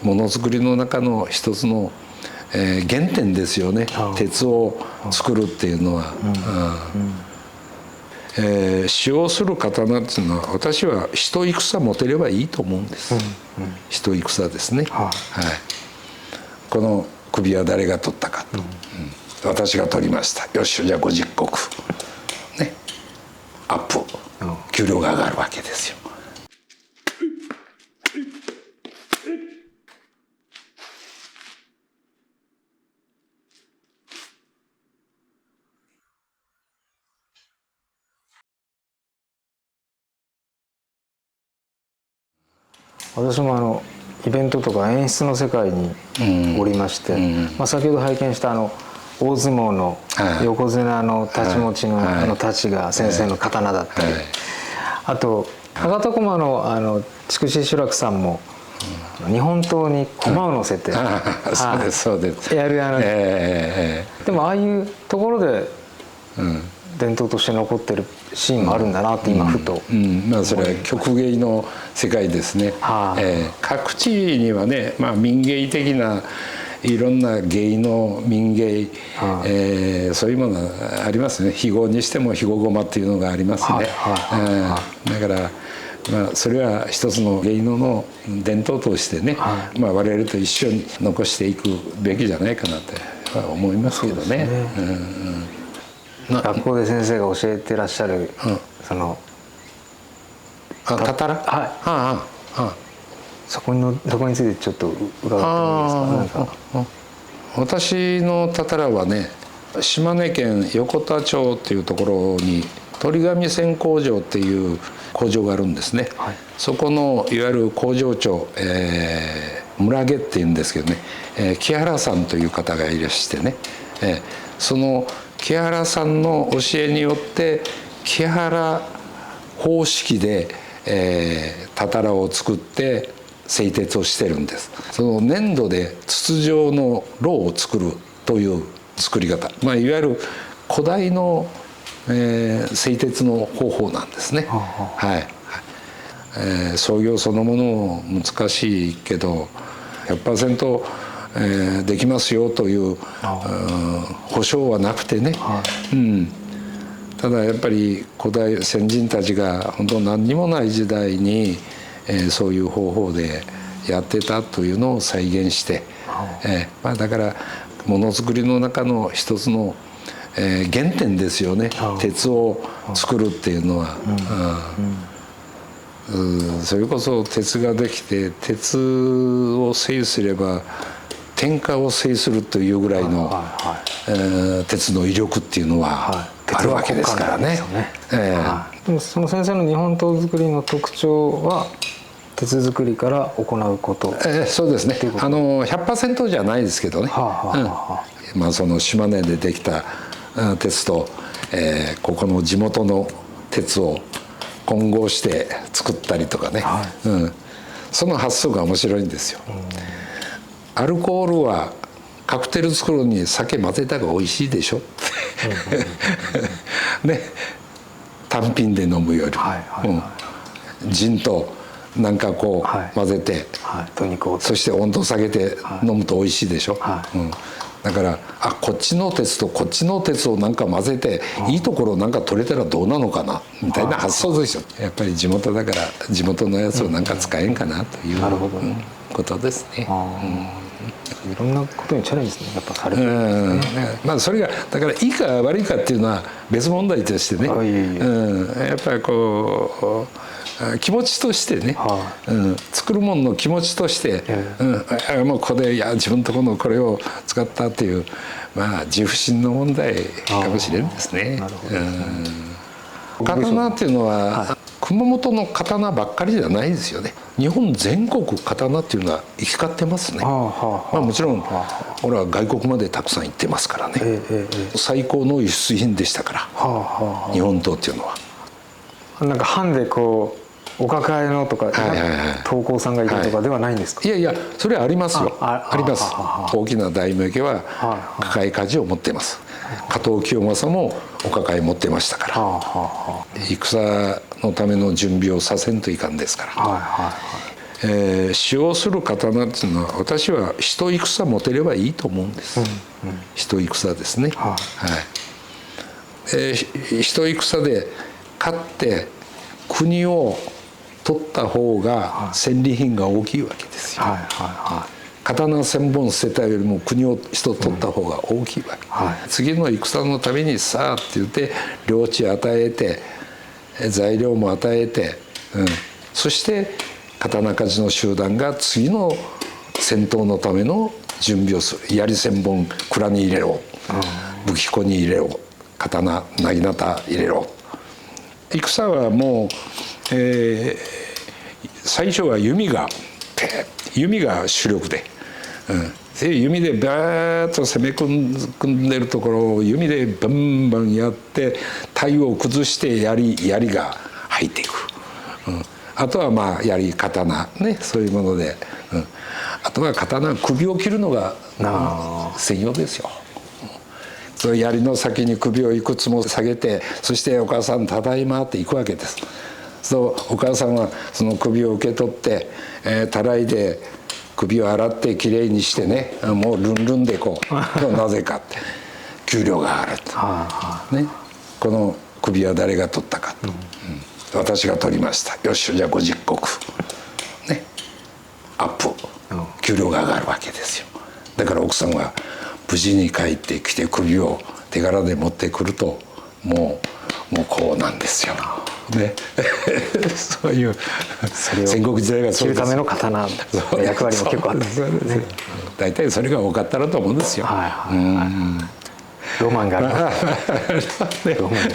ものづくりの中の一つの、原点ですよね。鉄を作るっていうのは。使用する刀っていうのは私は一戦持てればいいと思うんです。一戦ですね。はい。この首は誰が取ったかと。私が取りました。よしじゃあ50石ね、アップ給料が上がるわけですよ。私もイベントとか演出の世界におりまして、先ほど拝見した大相撲の横綱の太刀持ちの太刀が先生の刀だったり、あと博多駒の筑紫朱楽さんも日本刀に駒を乗せてそうですそうです、やるでもああいうところで伝統として残ってるシーンもあるんだなって今ふと、まあそれは曲芸の世界ですね。各地にはね、まあ、民芸的ないろんな芸の民芸、そういうものがありますね。肥後にしても肥後駒っていうのがありますね。だからまあそれは一つの芸能の伝統としてね、まあ我々と一緒に残していくべきじゃないかなって思いますけどね。学校で先生が教えてらっしゃる、そのたたら、そこについてちょっと伺ってもいいですか。私のたたらはね、島根県横田町っていうところに鳥紙線工場っていう工場があるんですね。そこのいわゆる工場長、村下っていうんですけどね、木原さんという方がいらしてね、その木原さんの教えによって木原方式で、たたらを作って製鉄をしてるんです。その粘土で筒状の炉を作るという作り方、まあ、いわゆる古代の、製鉄の方法なんですね。創業そのものも難しいけど 100%できますよという保証はなくてね、ただやっぱり古代先人たちが本当何にもない時代に、そういう方法でやってたというのを再現して、まあ、だからものづくりの中の一つの、原点ですよね。鉄を作るっていうのは。それこそ鉄ができて鉄を制すれば天下を制するというぐらいの鉄の威力っていうのはあるわけですからね。でもその先生の日本刀作りの特徴は鉄作りから行うこと。そうですね。100% じゃないですけどね。まあその島根でできた鉄と、ここの地元の鉄を混合して作ったりとかね、その発想が面白いんですよ。アルコールはカクテル作るのに酒混ぜた方が美味しいでしょね、単品で飲むよりジンとなんかこう混ぜて、そして温度下げて飲むと美味しいでしょ。だからこっちの鉄とこっちの鉄をなんか混ぜていいところなんか取れたらどうなのかなみたいな発想ですよ。やっぱり地元だから地元のやつをなんか使えんかなということですね。いろんなことにチャレンジですね、やっぱされてるんですね。まあそれがだからいいか悪いかっていうのは別問題としてね、やっぱりこう気持ちとしてね、作るものの気持ちとして、もうここで自分のところのこれを使ったっていう、まあ自負心の問題かもしれんですね。刀っていうのは、熊本の刀ばっかりじゃないですよね。日本全国刀っていうのは行き交ってますね。まあもちろん俺は外国までたくさん行ってますからね。最高の輸出品でしたから、日本刀っていうのは。なんか藩でこうお抱えのとか刀工さんがいるとかではないんですか。いやいや、それはありますよ。あります。大きな大名家は抱え鍛冶を持っています。加藤清正もお抱え持ってましたから、戦のための準備をさせんといかんですから。使用する刀っていうのは私は一戦持てればいいと思うんです。一戦ですね。はい。一戦で勝って国を取った方が戦利品が大きいわけですよ。刀1,000本捨てたよりも国を一つ取った方が大きいわけ、次の戦のためにさあって言って領地与えて材料も与えて、そして刀鍛冶の集団が次の戦闘のための準備をする。槍1,000本蔵に入れろ、武器庫に入れろ、刀薙刀入れろ。戦はもう、最初は弓が主力で、弓でバーッと攻め込んでるところを弓でバンバンやって体を崩して槍が入っていく、あとはまあ槍刀ね、そういうもので、あとは刀首を切るのが専用ですよ。その槍の先に首をいくつも下げて、そしてお母さんただいまって行くわけです。そうお母さんはその首を受け取って、たらいで首を洗ってきれいにしてね、もうルンルンでこうなぜかって給料が上がると、ね、この首は誰が取ったかと、私が取りました、よしじゃあ50石ね、アップ、給料が上がるわけですよ。だから奥さんは無事に帰ってきて首を手柄で持ってくるともうこうなんですよ。ね、そういう戦国時代はそうです。切るための刀の役割も結構あったんですね。大体それが多かったらと思うんですよ。ロマンがあります。ロマン